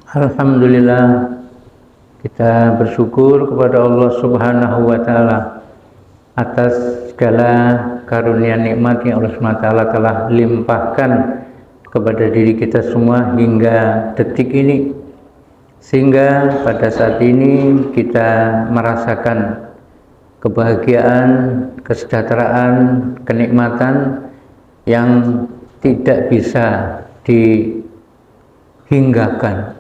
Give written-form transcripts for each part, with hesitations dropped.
Alhamdulillah, kita bersyukur kepada Allah Subhanahu wa Ta'ala atas segala karunia nikmat yang Allah Subhanahu wa Ta'ala telah limpahkan kepada diri kita semua hingga detik ini, sehingga pada saat ini kita merasakan kebahagiaan, kesejahteraan, kenikmatan yang tidak bisa dihinggakan.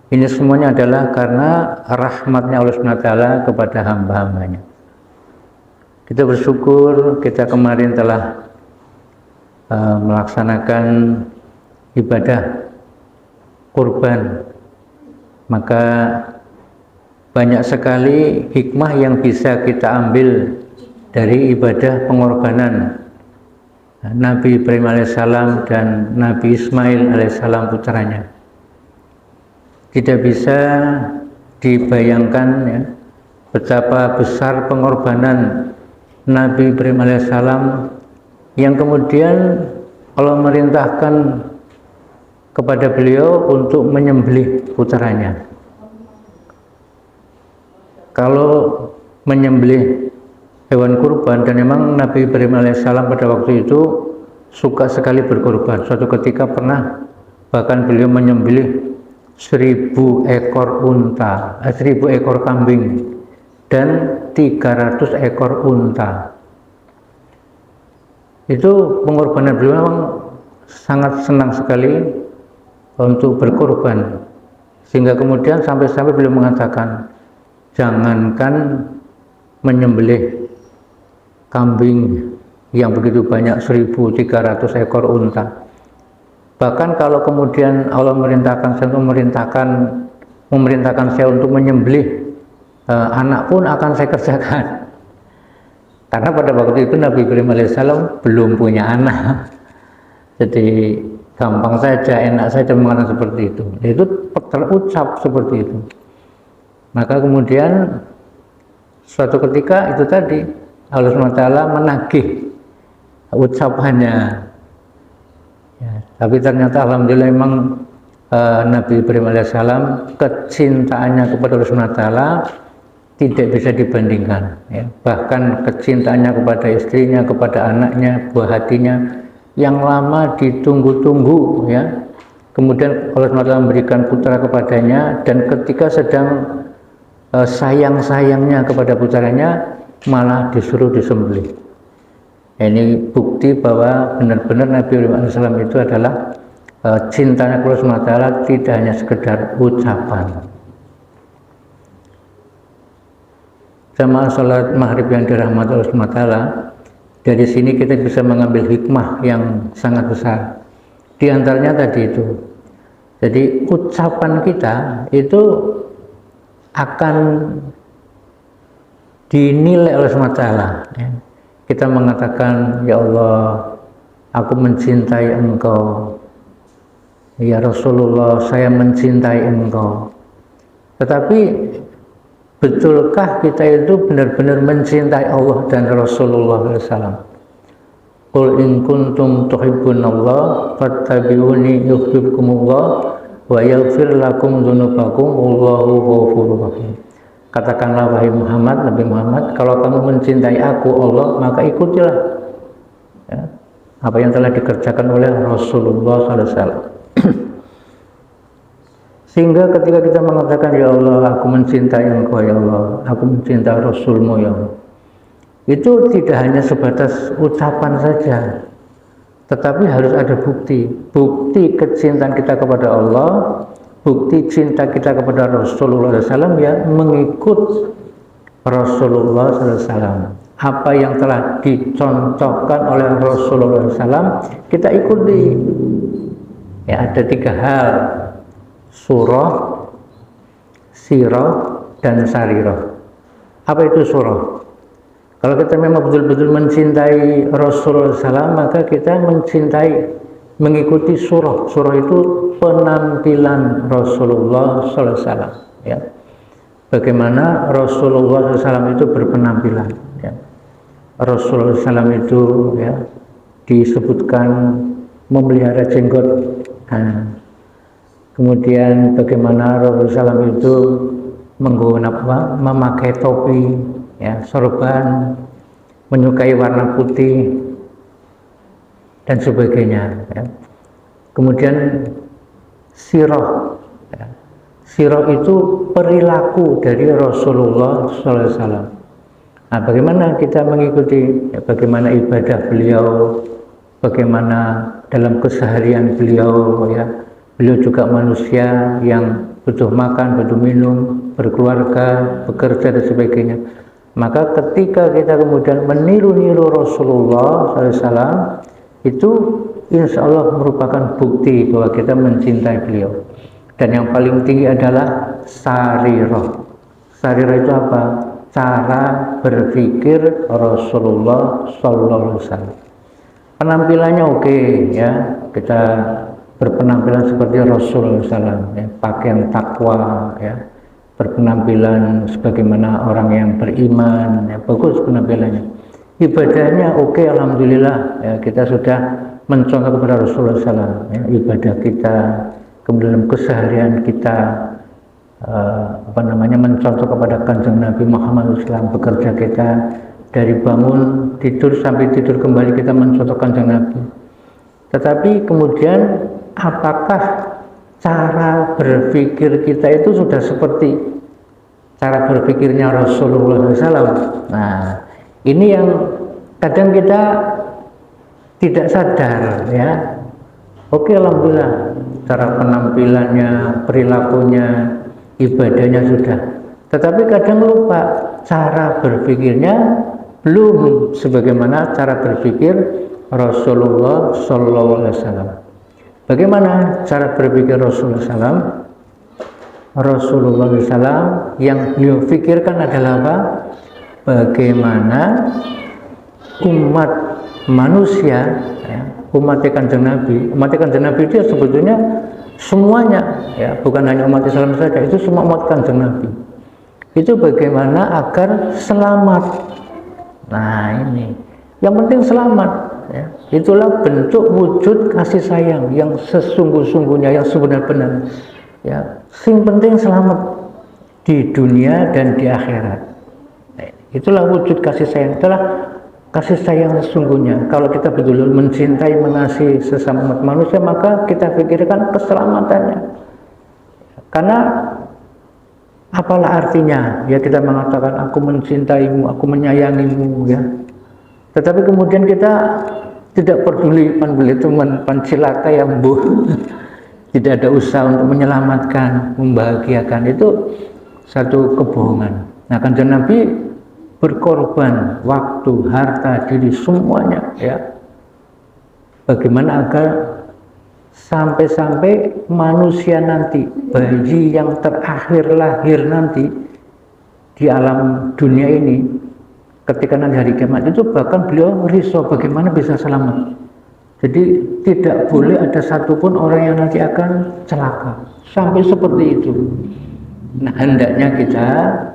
Ini semuanya adalah karena rahmatnya Allah SWT kepada hamba-hambanya. Kita bersyukur kita kemarin telah melaksanakan ibadah kurban. Maka banyak sekali hikmah yang bisa kita ambil dari ibadah pengorbanan Nabi Ibrahim alaihissalam dan Nabi Ismail alaihissalam putranya. Tidak bisa dibayangkan ya, betapa besar pengorbanan Nabi Ibrahim alaihissalam yang kemudian Allah merintahkan kepada beliau untuk menyembelih putranya. Kalau menyembelih hewan kurban, dan memang Nabi Ibrahim alaihissalam pada waktu itu suka sekali berkorban. Suatu ketika pernah bahkan beliau menyembelih 1000 ekor unta, 1000 ekor kambing dan 300 ekor unta. Itu pengorbanan beliau memang sangat senang sekali untuk berkorban, sehingga kemudian sampai-sampai beliau mengatakan, jangankan menyembelih kambing yang begitu banyak, 1300 ekor unta, bahkan kalau kemudian Allah memerintahkan saya untuk menyembelih anak pun akan saya kerjakan. Karena pada waktu itu Nabi Ibrahim alaihissalam belum punya anak. Jadi gampang saja, enak saja mengatakan seperti itu. Itu terucap seperti itu. Maka kemudian suatu ketika itu tadi Allah SWT menagih ucapannya. Ya, tapi ternyata alhamdulillah memang Nabi Ibrahim alaihissalam kecintaannya kepada Allah SWT tidak bisa dibandingkan ya. Bahkan kecintaannya kepada istrinya, kepada anaknya, buah hatinya yang lama ditunggu-tunggu ya. Kemudian Allah SWT memberikan putra kepadanya, dan ketika sedang sayang-sayangnya kepada putranya malah disuruh disembelih. Ini bukti bahwa benar-benar Nabi Ibrahim AS itu adalah cintanya kepada Allah SWT tidak hanya sekedar ucapan. Jamaah salat maghrib yang dirahmati Allah SWT, dari sini kita bisa mengambil hikmah yang sangat besar. Di antaranya tadi itu, jadi ucapan kita itu akan dinilai oleh Allah SWT ya. Kita mengatakan, ya Allah, aku mencintai Engkau. Ya Rasulullah, saya mencintai Engkau. Tetapi betulkah kita itu benar-benar mencintai Allah dan Rasulullah SAW? Qul in kuntum tuhibbunallah fattabi'uni yuhibbukumullah wa yaghfir lakum dzunubakum wallahu ghafurur rahim. Katakanlah wahai Muhammad, Nabi Muhammad, kalau kamu mencintai aku Allah, maka ikutilah ya, apa yang telah dikerjakan oleh Rasulullah SAW. Sehingga ketika kita mengatakan, ya Allah, aku mencintai Engkau, ya Allah, aku mencintai Rasulmu, ya Allah, itu tidak hanya sebatas ucapan saja, tetapi harus ada bukti kecintaan kita kepada Allah, bukti cinta kita kepada Rasulullah SAW ya mengikut Rasulullah SAW. Apa yang telah dicontohkan oleh Rasulullah SAW kita ikuti. Ya, ada 3 hal: surah, sirah, dan sarirah. Apa itu surah? Kalau kita memang betul-betul mencintai Rasulullah SAW, maka kita mengikuti surah. Surah itu penampilan Rasulullah SAW ya. Bagaimana Rasulullah SAW itu berpenampilan ya. Rasulullah SAW itu ya disebutkan memelihara jenggot. Nah, kemudian bagaimana Rasulullah SAW itu menggunakan memakai topi, ya, sorban, menyukai warna putih dan sebagainya, ya. Kemudian sirah, ya. Sirah itu perilaku dari Rasulullah SAW. Nah, bagaimana kita mengikuti, ya, bagaimana ibadah beliau, bagaimana dalam keseharian beliau, ya. Beliau juga manusia yang butuh makan, butuh minum, berkeluarga, bekerja dan sebagainya. Maka ketika kita kemudian meniru-niru Rasulullah SAW, itu insya Allah merupakan bukti bahwa kita mencintai beliau. Dan yang paling tinggi adalah sarirah. Sarirah itu apa? Cara berpikir Rasulullah SAW. Penampilannya oke, ya, kita berpenampilan seperti Rasulullah SAW, ya, pakaian takwa, ya, berpenampilan sebagaimana orang yang beriman, ya, bagus penampilannya. Ibadahnya oke, alhamdulillah, ya, kita sudah mencontoh kepada Rasulullah SAW, ya, ibadah kita, kemudian keseharian kita, mencontoh kepada Kanjeng Nabi Muhammad SAW, bekerja kita dari bangun tidur sampai tidur kembali kita mencontoh Kanjeng Nabi. Tetapi kemudian apakah cara berpikir kita itu sudah seperti cara berpikirnya Rasulullah SAW? Nah, ini yang kadang kita tidak sadar, ya. Oke, alhamdulillah, cara penampilannya, perilakunya, ibadahnya sudah. Tetapi kadang lupa cara berpikirnya belum sebagaimana cara berpikir Rasulullah SAW. Bagaimana cara berpikir Rasulullah SAW? Rasulullah SAW yang beliau pikirkan adalah apa? Bagaimana umat manusia, ya, umat Kanjeng Nabi itu sebetulnya semuanya, ya, bukan hanya umat Islam saja, itu semua umat Kanjeng Nabi. Itu bagaimana agar selamat. Nah, ini yang penting selamat, ya. Itulah bentuk wujud kasih sayang yang sesungguh-sungguhnya, yang sebenar-benar, ya. Sing penting selamat di dunia dan di akhirat. Nah, itulah wujud kasih sayang, itulah kasih sayang sesungguhnya. Kalau kita betul-betul mencintai, mengasihi sesama umat manusia, maka kita pikirkan keselamatannya. Karena apalah artinya, ya, kita mengatakan aku mencintaimu, aku menyayangimu, ya. Tetapi kemudian kita tidak peduli teman cilaka yang tidak ada usaha untuk menyelamatkan, membahagiakan, itu satu kebohongan. Nah, Kanjeng Nabi berkorban waktu, harta, diri, semuanya, ya. Bagaimana agar sampai-sampai manusia nanti, bayi yang terakhir lahir nanti di alam dunia ini, ketika nanti hari kiamat itu, bahkan beliau risau bagaimana bisa selamat. Jadi tidak boleh ada satupun orang yang nanti akan celaka, sampai seperti itu. Nah, hendaknya kita,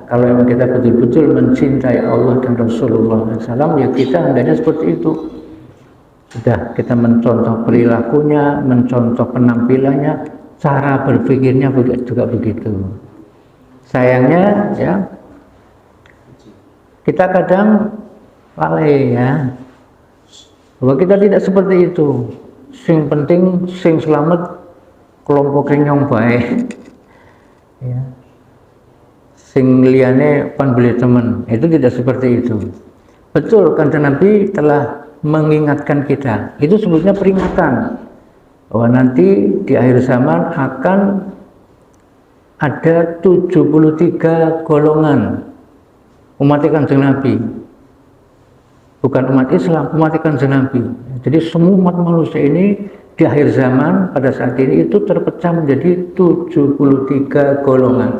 kalau memang kita betul-betul mencintai Allah dan Rasulullah SAW, ya kita hendaknya seperti itu. Sudah kita mencontoh perilakunya, mencontoh penampilannya, cara berpikirnya juga begitu. Sayangnya, ya, kita kadang lalai, ya, bahwa kita tidak seperti itu. Sing penting, sing selamat, kelompok yang baik, ya. Sing liyane pan beli teman, itu tidak seperti itu. Betul, Kanjeng Nabi telah mengingatkan kita. Itu sebetulnya peringatan bahwa nanti di akhir zaman akan ada 73 golongan umat Kanjeng Nabi, bukan umat Islam, umat Kanjeng Nabi. Jadi semua umat manusia ini di akhir zaman pada saat ini itu terpecah menjadi 73 golongan.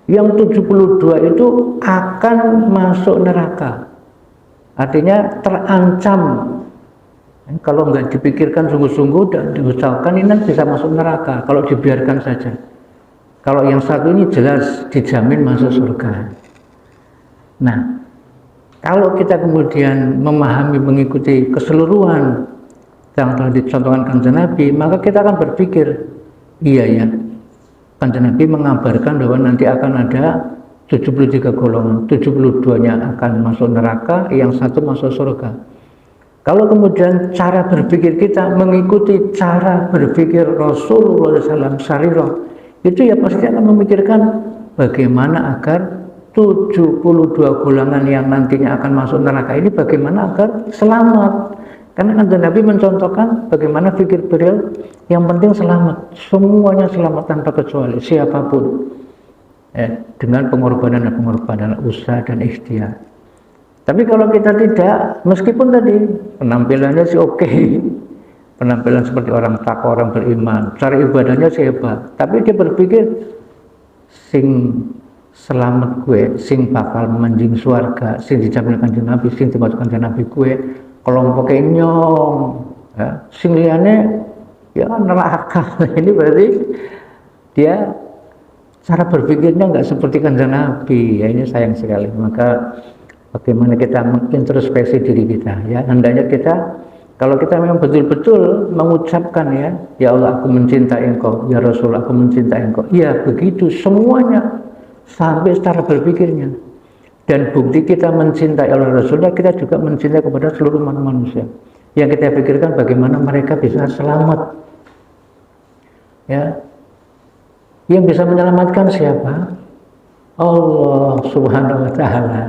Yang 72 itu akan masuk neraka, artinya terancam. Kalau nggak dipikirkan sungguh-sungguh dan diusahakan, ini bisa masuk neraka kalau dibiarkan saja. Kalau yang satu ini jelas dijamin masuk surga. Nah, kalau kita kemudian memahami, mengikuti keseluruhan yang telah dicontohkan Kanjeng Nabi, maka kita akan berpikir Iya ya, Kanjeng Nabi mengabarkan bahwa nanti akan ada 73 golongan, 72-nya akan masuk neraka, yang satu masuk surga. Kalau kemudian cara berpikir kita mengikuti cara berpikir Rasulullah SAW Sarirah, itu ya pasti akan memikirkan bagaimana agar 72 golongan yang nantinya akan masuk neraka ini bagaimana agar selamat. Karena Kanjeng Nabi mencontohkan bagaimana pikir beliau, yang penting selamat, semuanya selamat tanpa kecuali, siapapun, dengan pengorbanan, usaha dan ikhtiar. Tapi kalau kita tidak, meskipun tadi penampilannya sih oke, penampilan seperti orang takwa, orang beriman, cara ibadahnya sih hebat, tapi dia berpikir sing selamat gue, sing bakal menjing surga, sing dijamin Kanjeng Nabi, sing dimasukkan Kanjeng Nabi gue, kelompoknya nyong, ya, sing liane ya neraka. Ini berarti dia cara berpikirnya nggak seperti Kanjeng Nabi. Ya, ini sayang sekali. Maka bagaimana kita mengintrospeksi diri kita, ya, hendaknya kita, kalau kita memang betul-betul mengucapkan ya Allah aku mencintai engkau, ya Rasul aku mencintai engkau, ya begitu semuanya sampai cara berpikirnya. Dan bukti kita mencintai Allah Rasulullah, kita juga mencintai kepada seluruh manusia. Yang kita pikirkan bagaimana mereka bisa selamat, ya. Yang bisa menyelamatkan siapa? Allah Subhanahu wa Ta'ala.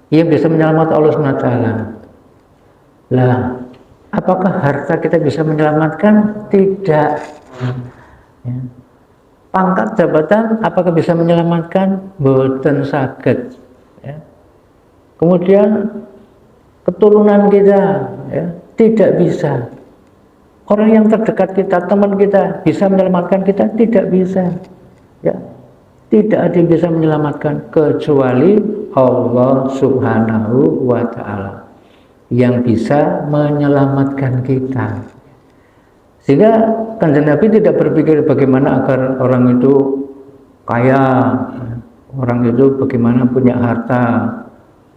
Yang bisa menyelamatkan Allah Subhanahu wa Ta'ala. Lah, apakah harta kita bisa menyelamatkan? Tidak. Ya. Pangkat jabatan apakah bisa menyelamatkan? Boten saged. Ya. Kemudian keturunan kita, ya, tidak bisa. Orang yang terdekat kita, teman kita, bisa menyelamatkan kita? Tidak bisa. Ya. Tidak ada yang bisa menyelamatkan kecuali Allah Subhanahu wa Ta'ala yang bisa menyelamatkan kita. Sehingga Kanjeng Nabi tidak berpikir bagaimana agar orang itu kaya, orang itu bagaimana punya harta,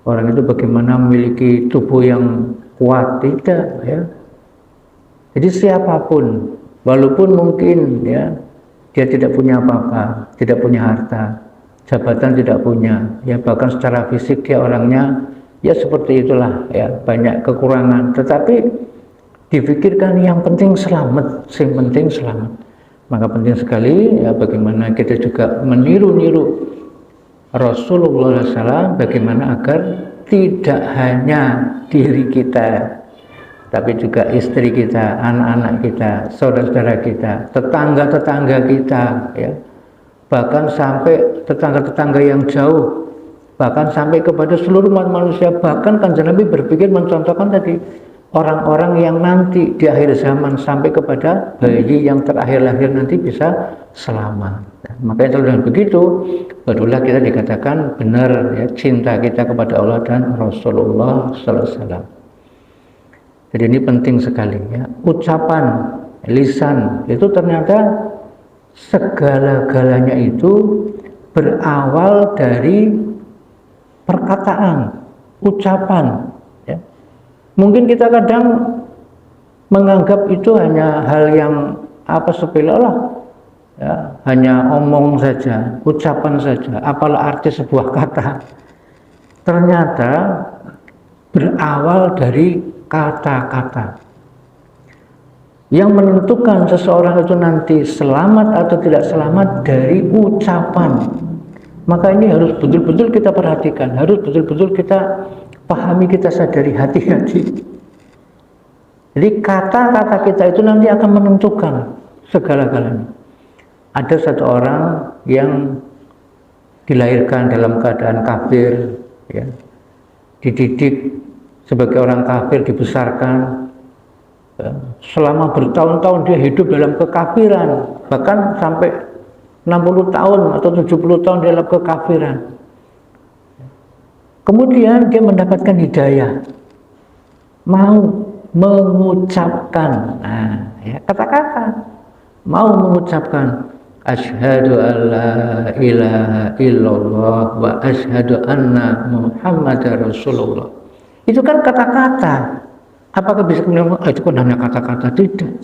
orang itu bagaimana memiliki tubuh yang kuat, tidak, ya. Jadi siapapun, walaupun mungkin ya dia tidak punya apa-apa, tidak punya harta, jabatan tidak punya, ya bahkan secara fisik dia orangnya ya seperti itulah, ya banyak kekurangan, tetapi dipikirkan yang penting selamat, yang penting selamat. Maka penting sekali ya bagaimana kita juga meniru-niru Rasulullah SAW, bagaimana agar tidak hanya diri kita, tapi juga istri kita, anak-anak kita, saudara-saudara kita, tetangga-tetangga kita, ya, bahkan sampai tetangga-tetangga yang jauh, bahkan sampai kepada seluruh manusia. Bahkan Kanjeng Nabi berpikir mencontohkan tadi orang-orang yang nanti di akhir zaman sampai kepada bayi yang terakhir lahir nanti bisa selamat. Makanya kalau dengan begitu, barulah kita dikatakan benar ya cinta kita kepada Allah dan Rasulullah Sallallahu Alaihi Wasallam. Jadi ini penting sekali ya. Ucapan lisan itu ternyata segala-galanya itu berawal dari perkataan, ucapan. Ya. Mungkin kita kadang menganggap itu hanya hal yang sepele lah, ya, hanya omong saja, ucapan saja, apalah arti sebuah kata. Ternyata berawal dari kata-kata. Yang menentukan seseorang itu nanti selamat atau tidak selamat dari ucapan. Maka ini harus betul-betul kita perhatikan, harus betul-betul kita pahami, kita sadari, hati-hati. Jadi kata-kata kita itu nanti akan menentukan segala-galanya. Ada satu orang yang dilahirkan dalam keadaan kafir, ya, dididik sebagai orang kafir, dibesarkan, ya, selama bertahun-tahun dia hidup dalam kekafiran, bahkan sampai 60 tahun atau 70 tahun dalam kekafiran. Kemudian dia mendapatkan hidayah, mau mengucapkan kata-kata, mau mengucapkan asyhadu alla ilaha illallah wa asyhadu anna muhammadar rasulullah. Itu kan kata-kata. Apakah bisa itu kan hanya kata-kata? Tidak.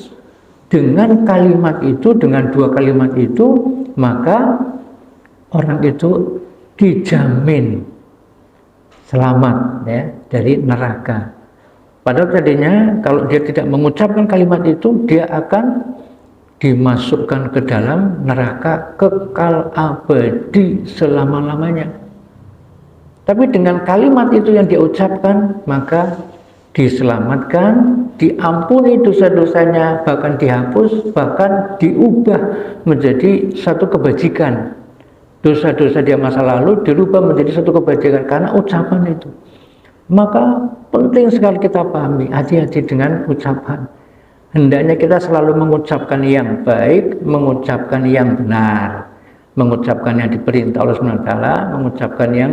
Dengan kalimat itu, dengan dua kalimat itu, maka orang itu dijamin selamat ya dari neraka. Padahal tadinya kalau dia tidak mengucapkan kalimat itu, dia akan dimasukkan ke dalam neraka kekal abadi selama-lamanya. Tapi dengan kalimat itu yang dia ucapkan, maka diselamatkan, diampuni dosa-dosanya, bahkan dihapus, bahkan diubah menjadi satu kebajikan. Dosa-dosa dia masa lalu dirubah menjadi satu kebajikan karena ucapan itu. Maka penting sekali kita pahami, hati-hati dengan ucapan. Hendaknya kita selalu mengucapkan yang baik, mengucapkan yang benar, mengucapkan yang diperintah Allah SWT, mengucapkan yang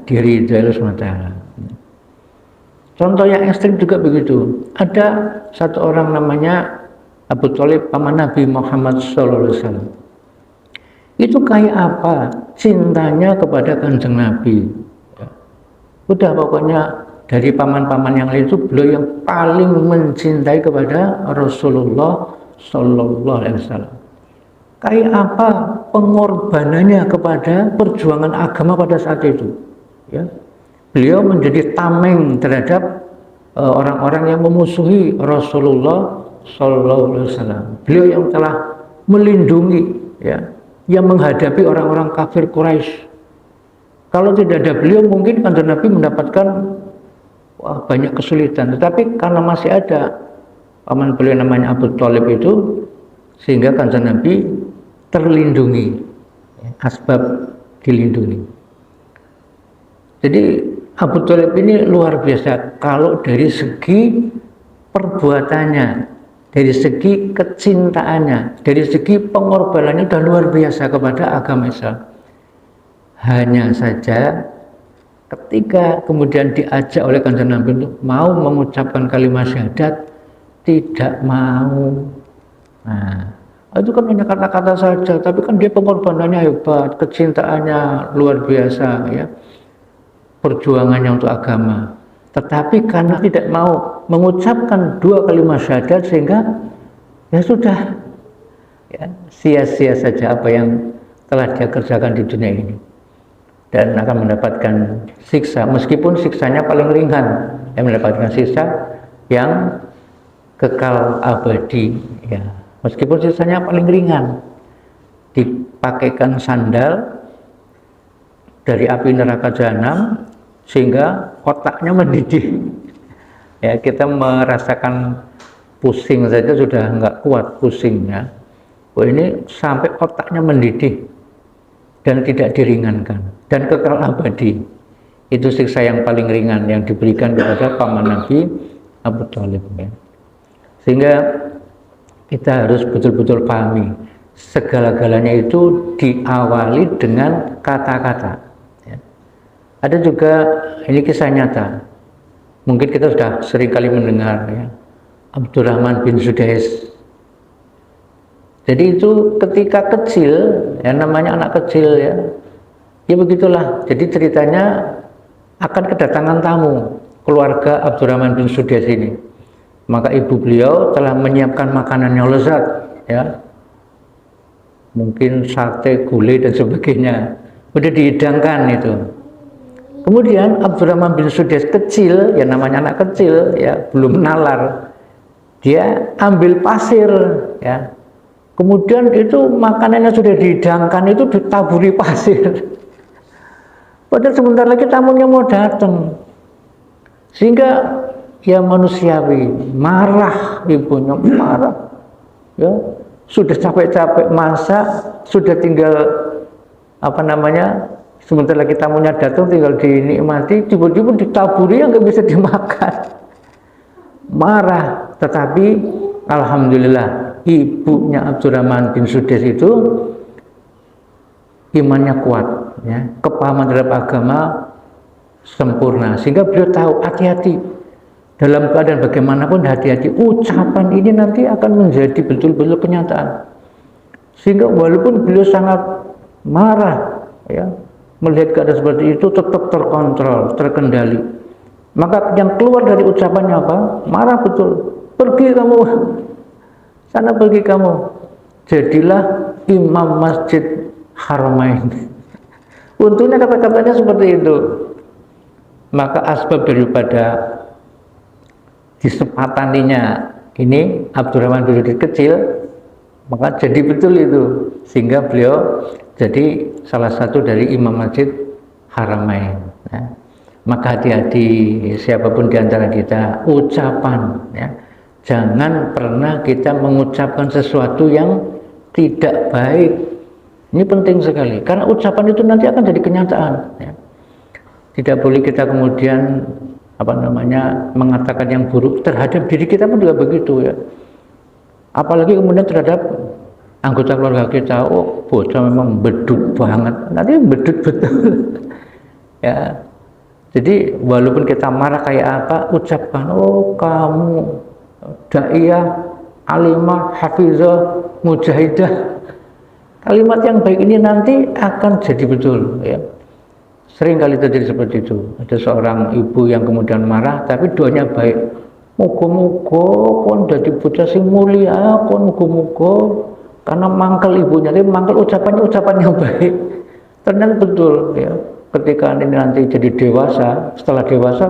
diridhoi Allah SWT. Contoh yang ekstrim juga begitu. Ada satu orang namanya Abu Thalib, paman Nabi Muhammad SAW. Itu kayak apa cintanya kepada Kanjeng Nabi. Udah pokoknya dari paman-paman yang lain itu beliau yang paling mencintai kepada Rasulullah Sallallahu Alaihi Wasallam. Kayak apa pengorbanannya kepada perjuangan agama pada saat itu. Ya. Beliau menjadi tameng terhadap orang-orang yang memusuhi Rasulullah Sallallahu Alaihi Wasallam. Beliau yang telah melindungi, ya, yang menghadapi orang-orang kafir Quraisy. Kalau tidak ada beliau mungkin Kanjeng Nabi mendapatkan banyak kesulitan. Tetapi karena masih ada paman beliau namanya Abu Thalib itu, sehingga Kanjeng Nabi terlindungi, asbab dilindungi. Jadi Abu Thalib ini luar biasa kalau dari segi perbuatannya, dari segi kecintaannya, dari segi pengorbanannya sudah luar biasa kepada agama Islam. Hanya saja ketika kemudian diajak oleh Kanjeng Nabi untuk mau mengucapkan kalimat syahadat, tidak mau. Nah, itu kan hanya kata-kata saja, tapi kan dia pengorbanannya hebat, kecintaannya luar biasa, ya, perjuangannya untuk agama. Tetapi karena tidak mau mengucapkan dua kalimat syahadat, sehingga ya sudah, ya, sia-sia saja apa yang telah dia kerjakan di dunia ini, dan akan mendapatkan siksa, meskipun siksanya paling ringan, yang mendapatkan siksa yang kekal abadi, ya, meskipun siksanya paling ringan, dipakaikan sandal dari api neraka jahanam sehingga otaknya mendidih, ya, kita merasakan pusing saja sudah nggak kuat pusingnya. Ini sampai otaknya mendidih dan tidak diringankan dan kekal abadi. Itu siksa yang paling ringan yang diberikan kepada paman Nabi Abu Thalib, ya. Sehingga kita harus betul-betul pahami segala-galanya itu diawali dengan kata-kata, ya. Ada juga ini kisah nyata, mungkin kita sudah sering kali mendengar, ya, Abdurrahman bin Sudais. Jadi itu ketika kecil, ya, namanya anak kecil, ya, ya begitulah. Jadi ceritanya akan kedatangan tamu keluarga Abdurrahman bin Sudais ini. Maka ibu beliau telah menyiapkan makanan yang lezat, ya, mungkin sate, gulai dan sebagainya, udah dihidangkan itu. Kemudian Abdurrahman bin Sudais kecil, ya namanya anak kecil, ya, belum nalar, dia ambil pasir, ya. Kemudian itu makanannya sudah dihidangkan itu ditaburi pasir. Padahal sebentar lagi tamunya mau datang. Sehingga ya manusiawi, marah ibunya, marah. Ya, sudah capek-capek masak, sudah tinggal sebentar lagi tamunya datang tinggal dinikmati, tiba-tiba ditaburi yang nggak bisa dimakan. Marah, tetapi alhamdulillah ibunya Abdurrahman bin Sudais itu imannya kuat, ya, kepahaman terhadap agama sempurna, sehingga beliau tahu hati-hati dalam keadaan bagaimanapun, hati-hati ucapan ini nanti akan menjadi betul-betul kenyataan. Sehingga walaupun beliau sangat marah, ya, melihat keadaan seperti itu, tetap terkontrol, terkendali. Maka yang keluar dari ucapannya apa? Marah betul. pergi kamu, sana pergi kamu, jadilah imam masjid Haramain. Untungnya kata-katanya seperti itu. Maka asbab daripada disepataninya ini Abdurrahman bin Zubair kecil, maka jadi betul itu, sehingga beliau jadi salah satu dari imam masjid Haramain. Ya. Maka hati-hati siapapun di antara kita, ucapan, ya, jangan pernah kita mengucapkan sesuatu yang tidak baik. Ini penting sekali, karena ucapan itu nanti akan jadi kenyataan. Ya. Tidak boleh kita kemudian mengatakan yang buruk terhadap diri kita pun juga begitu, ya. Apalagi kemudian terhadap anggota keluarga kita, oh bocah memang bedut banget, nanti bedut betul. Ya, jadi walaupun kita marah kayak apa, ucapkan, oh kamu daiyah, alimah, hafizah, mujahidah. Kalimat yang baik ini nanti akan jadi betul, ya. Sering kali terjadi seperti itu. Ada seorang ibu yang kemudian marah, tapi doanya baik. Muga-muga kon dadi bocah sing mulia, kon muga-muga, karena mangkel ibunya, tapi mangkel ucapan yang baik. Ternyata betul, ya. Ketika ini nanti jadi dewasa, setelah dewasa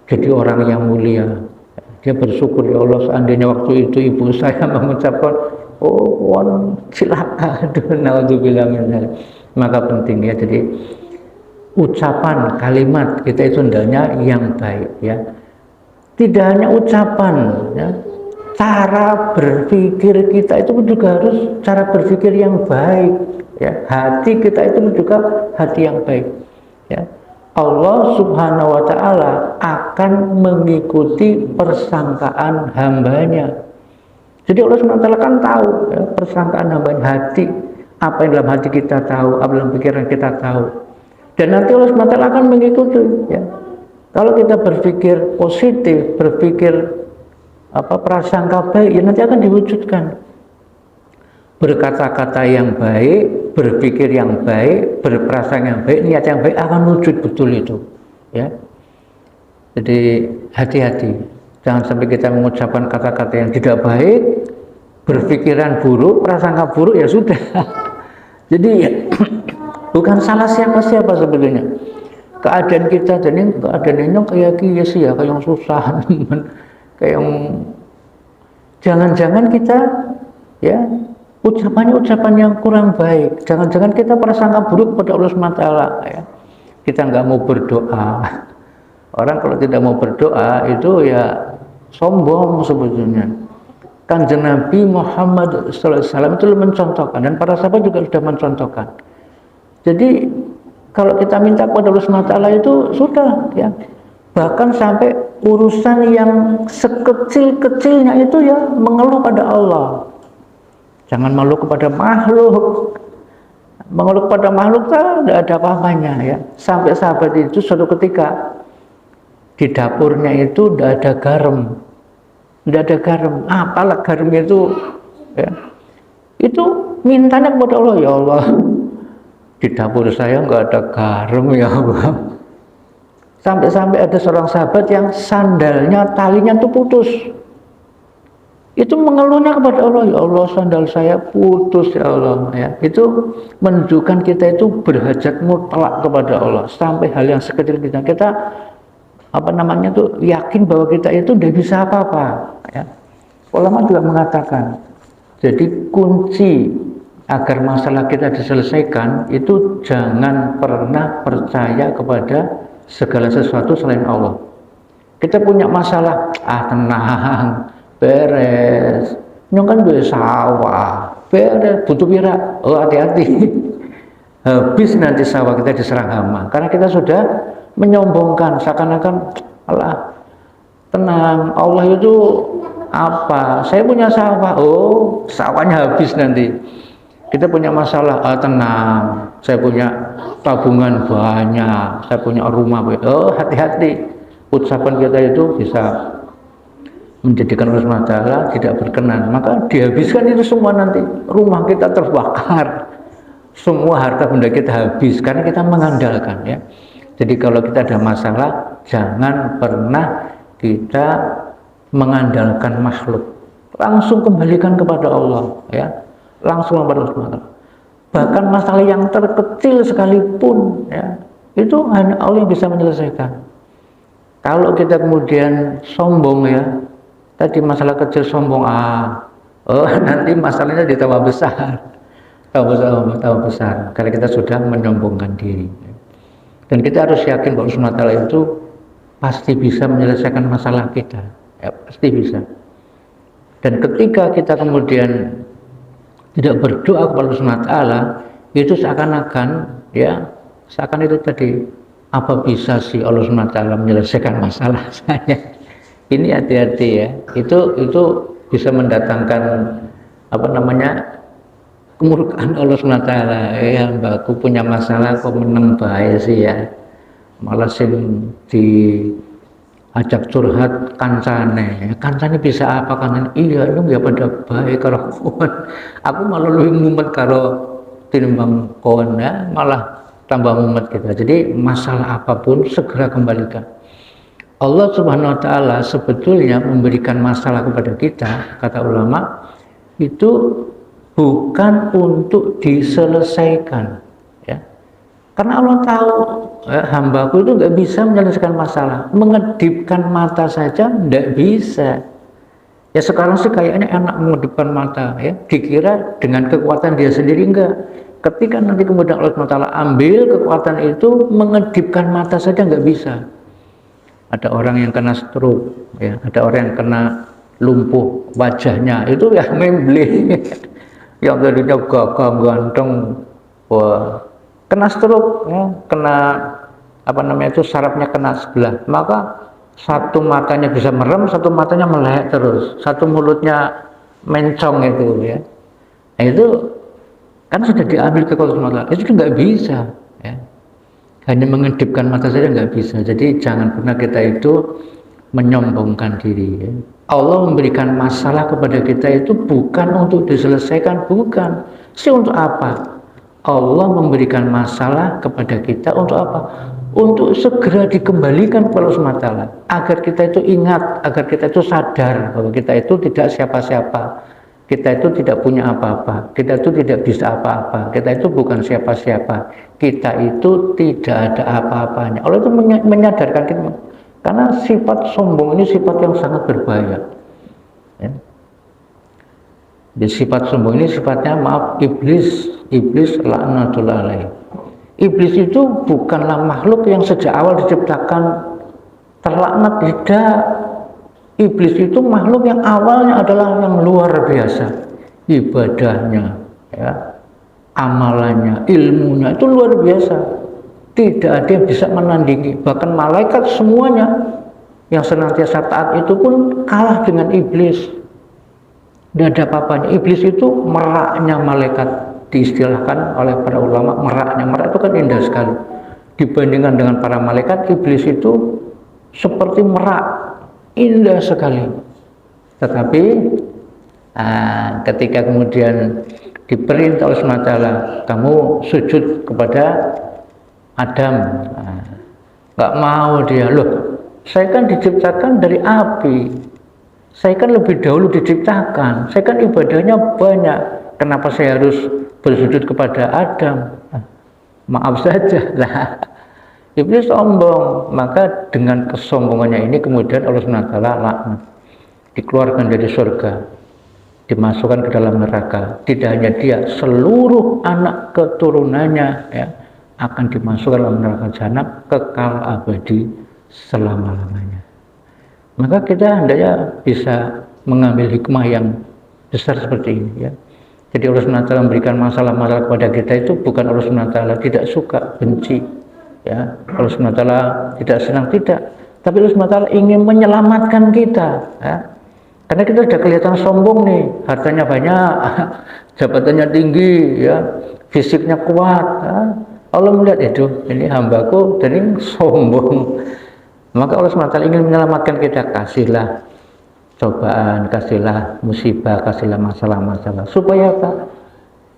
jadi orang yang mulia. Dia bersyukur, ya Allah, seandainya waktu itu ibu saya mengucapkan, oh kon cilaka, aduh naudzubillah min dzalik. Maka penting, ya, jadi ucapan kalimat kita itu hendaknya yang baik, ya. Tidak hanya ucapan, ya, cara berpikir kita itu juga harus cara berpikir yang baik, ya. Hati kita itu juga hati yang baik, ya. Allah Subhanahu wa ta'ala akan mengikuti persangkaan hambanya. Jadi Allah Subhanahu wa ta'ala kan tahu, ya, persangkaan hambanya, hati, apa yang dalam hati kita tahu, apa dalam pikiran kita tahu. Dan nanti Allah SWT akan mengikuti, ya. Kalau kita berpikir positif, berpikir prasangka baik, ya nanti akan diwujudkan. Berkata-kata yang baik, berpikir yang baik, berprasangka yang baik, niat yang baik akan wujud betul itu, ya. Jadi hati-hati, jangan sampai kita mengucapkan kata-kata yang tidak baik, berpikiran buruk, prasangka buruk, ya sudah. Jadi ya, bukan salah siapa-siapa sebenarnya. Keadaan kita dan ini keadaan ini kayak sih, ya, kayak yang susah, kayak yang jangan-jangan kita, ya, ucapannya ucapan yang kurang baik. Jangan-jangan kita prasangka buruk pada Allah SWT, ya. Kita nggak mau berdoa. Orang kalau tidak mau berdoa itu ya sombong sebetulnya. Kanjeng Nabi Muhammad SAW itu mencontohkan, dan para sahabat juga sudah mencontohkan. Jadi kalau kita minta kepada Allah SWT itu sudah, ya. Bahkan sampai urusan yang sekecil-kecilnya itu, ya, mengeluh pada Allah. Jangan mengeluh kepada makhluk. Mengeluh kepada makhluk tidak ada apa-apanya, ya. Sampai sahabat itu suatu ketika di dapurnya itu tidak ada garam. Tidak ada garam. Apalah garam itu, ya. Itu mintanya kepada Allah, ya Allah, di dapur saya nggak ada garam, ya Allah. Sampai-sampai ada seorang sahabat yang sandalnya, talinya itu putus. Itu mengeluhnya kepada Allah, ya Allah, sandal saya putus, ya Allah, ya. Itu menunjukkan kita itu berhajat mutlak kepada Allah. Sampai hal yang sekecil kita tuh yakin bahwa kita itu tidak bisa apa-apa, ya. Ulama juga mengatakan, jadi kunci agar masalah kita diselesaikan itu jangan pernah percaya kepada segala sesuatu selain Allah. Kita punya masalah, tenang, beres. Nyong kan duwe sawah, beres, butuh pira. Oh, hati-hati. Habis nanti sawah kita diserang hama. Karena kita sudah menyombongkan, seakan-akan, Allah, tenang, Allah itu apa? Saya punya sawah. Oh, sawahnya habis nanti. Kita punya masalah, tenang, saya punya tabungan banyak, saya punya rumah. Oh, hati-hati, ucapan kita itu bisa menjadikan Allah SWT tidak berkenan, maka dihabiskan itu semua nanti. Rumah kita terbakar, semua harta benda kita habis, karena kita mengandalkan, ya. Jadi kalau kita ada masalah, jangan pernah kita mengandalkan makhluk, langsung kembalikan kepada Allah, ya, langsung kepada Allah. Bahkan masalah yang terkecil sekalipun, ya, itu hanya Allah yang bisa menyelesaikan. Kalau kita kemudian sombong, ya, tadi masalah kecil sombong, nanti masalahnya ditambah besar, tambah besar, karena kita sudah menyombongkan diri. Dan kita harus yakin bahwa Allah SWT itu pasti bisa menyelesaikan masalah kita, ya, pasti bisa. Dan ketika kita kemudian tidak berdoa kepada Allah SWT, itu seakan-akan, ya, seakan itu tadi, apa bisa sih Allah SWT menyelesaikan masalah saya? Ini hati-hati, ya, itu bisa mendatangkan kemurkaan Allah SWT. Ya, mbakku punya masalah kok meneng bae sih, ya, malah sing diajak curhat kancane bisa apa kancane, iya itu ya pada baik karo kon, aku malah lebih mumet karo tinimbang kon, ya, malah tambah mumet kita. Jadi masalah apapun segera kembalikan. Allah Subhanahu wa Ta'ala sebetulnya memberikan masalah kepada kita, kata ulama, itu bukan untuk diselesaikan, ya, karena Allah tahu, ya, hambaku itu nggak bisa menyelesaikan masalah, mengedipkan mata saja nggak bisa. Ya sekarang sih kayaknya enak mengedipkan mata, ya, dikira dengan kekuatan dia sendiri. Enggak. Ketika nanti kemudian Allah SWT ambil kekuatan itu, mengedipkan mata saja nggak bisa. Ada orang yang kena stroke, ya, ada orang yang kena lumpuh wajahnya, itu ya membeli. Yang tadinya gagah ganteng, wah, kena stroke, ya, kena sarafnya kena sebelah, maka satu matanya bisa merem, satu matanya melek terus, satu mulutnya mencong itu, ya. Nah, itu kan sudah diambil kekuatan mata, itu nggak bisa, ya. Hanya mengedipkan mata saja nggak bisa. Jadi jangan pernah kita itu menyombongkan diri, ya. Allah memberikan masalah kepada kita itu bukan untuk diselesaikan, bukan. Untuk apa? Allah memberikan masalah kepada kita untuk apa? Untuk segera dikembalikan kepada Allah SWT, agar kita itu ingat, agar kita itu sadar bahwa kita itu tidak siapa-siapa, kita itu tidak punya apa-apa, kita itu tidak bisa apa-apa, kita itu bukan siapa-siapa, kita itu tidak ada apa-apanya. Allah itu menyadarkan kita. Karena sifat sombong ini sifat yang sangat berbahaya, ya. Jadi sifat sombong ini sifatnya, maaf, iblis laknatullah alaih. Iblis itu bukanlah makhluk yang sejak awal diciptakan terlaknat, tidak. Iblis itu makhluk yang awalnya adalah yang luar biasa, ibadahnya, ya, amalannya, ilmunya itu luar biasa. Tidak ada yang bisa menandingi, bahkan malaikat semuanya yang senantiasa taat itu pun kalah dengan iblis. Tidak ada apa-apanya. Iblis itu meraknya malaikat, diistilahkan oleh para ulama meraknya. Merak itu kan indah sekali. Dibandingkan dengan para malaikat, iblis itu seperti merak, indah sekali. Tetapi ketika kemudian diperintah oleh SWT, kamu sujud kepada Adam, nggak mau dia. Loh, saya kan diciptakan dari api, saya kan lebih dahulu diciptakan, saya kan ibadahnya banyak, kenapa saya harus bersujud kepada Adam? Maaf saja lah. Iblis sombong, maka dengan kesombongannya ini kemudian Allah SWT laknat, dikeluarkan dari surga, dimasukkan ke dalam neraka. Tidak hanya dia, seluruh anak keturunannya, ya, akan dimasukkan dalam neraka jahanam kekal abadi selama-lamanya. Maka kita hendaknya bisa mengambil hikmah yang besar seperti ini, ya. Jadi Allah SWT memberikan masalah-masalah kepada kita itu bukan Allah SWT tidak suka, benci, ya, Allah SWT tidak senang, tidak. Tapi Allah SWT ingin menyelamatkan kita, ya. Karena kita sudah kelihatan sombong nih, hartanya banyak, jabatannya tinggi, ya, fisiknya kuat, ya. Allah melihat itu, ini hambaku dan ini sombong. Maka Allah SWT ingin menyelamatkan kita, kasihlah cobaan, kasihlah musibah, kasihlah masalah-masalah, supaya apa?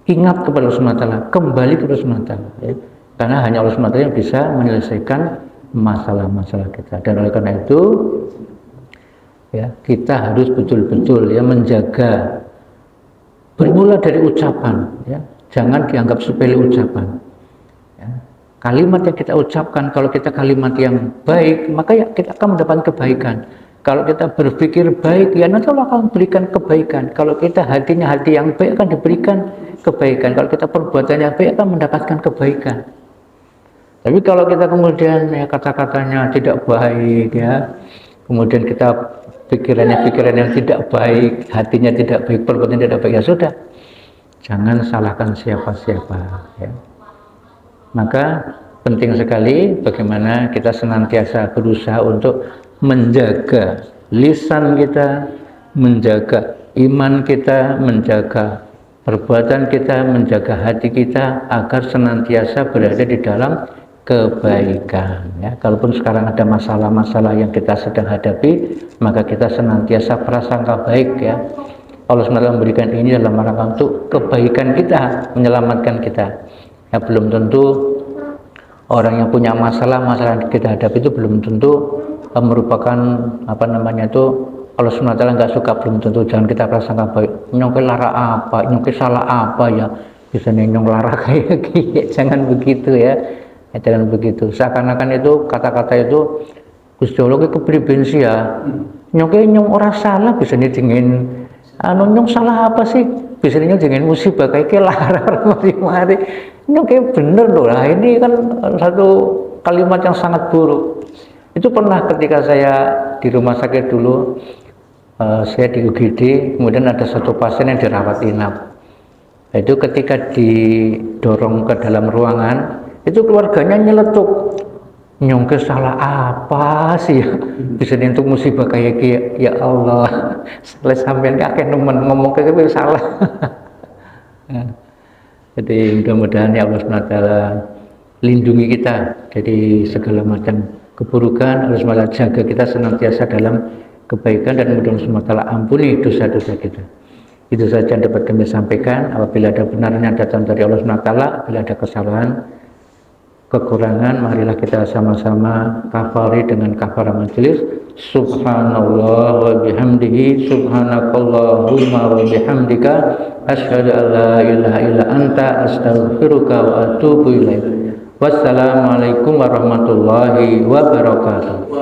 Ingat kepada Allah SWT, kembali kepada Allah SWT, ya. Karena hanya Allah SWT yang bisa menyelesaikan masalah-masalah kita. Dan oleh karena itu Ya, kita harus betul-betul ya menjaga, bermula dari ucapan, ya, jangan dianggap sepele ucapan. Ya. Kalimat yang kita ucapkan, kalau kita kalimat yang baik, maka ya kita akan mendapatkan kebaikan. Kalau kita berpikir baik, ya nanti Allah akan berikan kebaikan. Kalau kita hatinya hati yang baik, akan diberikan kebaikan. Kalau kita perbuatan yang baik, akan mendapatkan kebaikan. Tapi kalau kita kemudian ya kata-katanya tidak baik, ya, kemudian kita pikiran yang tidak baik, hatinya tidak baik, perbuatan tidak baik, ya sudah, jangan salahkan siapa-siapa, ya. Maka penting sekali bagaimana kita senantiasa berusaha untuk menjaga lisan kita, menjaga iman kita, menjaga perbuatan kita, menjaga hati kita agar senantiasa berada di dalam kebaikan, ya. Kalaupun sekarang ada masalah-masalah yang kita sedang hadapi, maka kita senantiasa prasangka baik, ya. Allah SWT memberikan ini dalam rangka untuk kebaikan kita, menyelamatkan kita. Ya, belum tentu orang yang punya masalah yang kita hadapi itu belum tentu merupakan apa namanya itu Allah SWT nggak suka, belum tentu. Jangan kita prasangka baik, nyongke lara apa, nyongke salah apa, ya bisa nyong lara kayak gini. Jangan begitu, ya. Ya, jangan begitu. Seakan-akan itu kata-kata itu Gusti Allah keberi bensi, ya. Nyong ora salah bisa dingin. Nyong salah apa sih? Bisa nyong dingin musibah kayak lara mari-mari. Nyong bener loh. Nah, ini kan satu kalimat yang sangat buruk. Itu pernah ketika saya di rumah sakit dulu, saya di UGD, kemudian ada satu pasien yang dirawat inap. Itu ketika didorong ke dalam ruangan, itu keluarganya nyeletuk, nyongke salah apa sih, ya? Bisa untuk musibah kayak gini, ya Allah, salah sampean kakek ngomong kayak gitu salah. Jadi mudah-mudahan ya Allah SWT lindungi kita dari segala macam keburukan. Allah SWT jaga kita senantiasa dalam kebaikan, dan mudah-mudahan SWT ampuni dosa-dosa kita. Itu saja yang dapat kami sampaikan. Apabila ada benarnya datang dari Allah SWT, apabila ada kesalahan, kekurangan, marilah kita sama-sama kafari dengan kafarah majelis. Subhanallah wa bihamdihi, subhanakallahumma wa bihamdika, asyhadu an la ilaha illa anta, astaghfiruka wa atubu ilaik. Wassalamualaikum warahmatullahi wabarakatuh.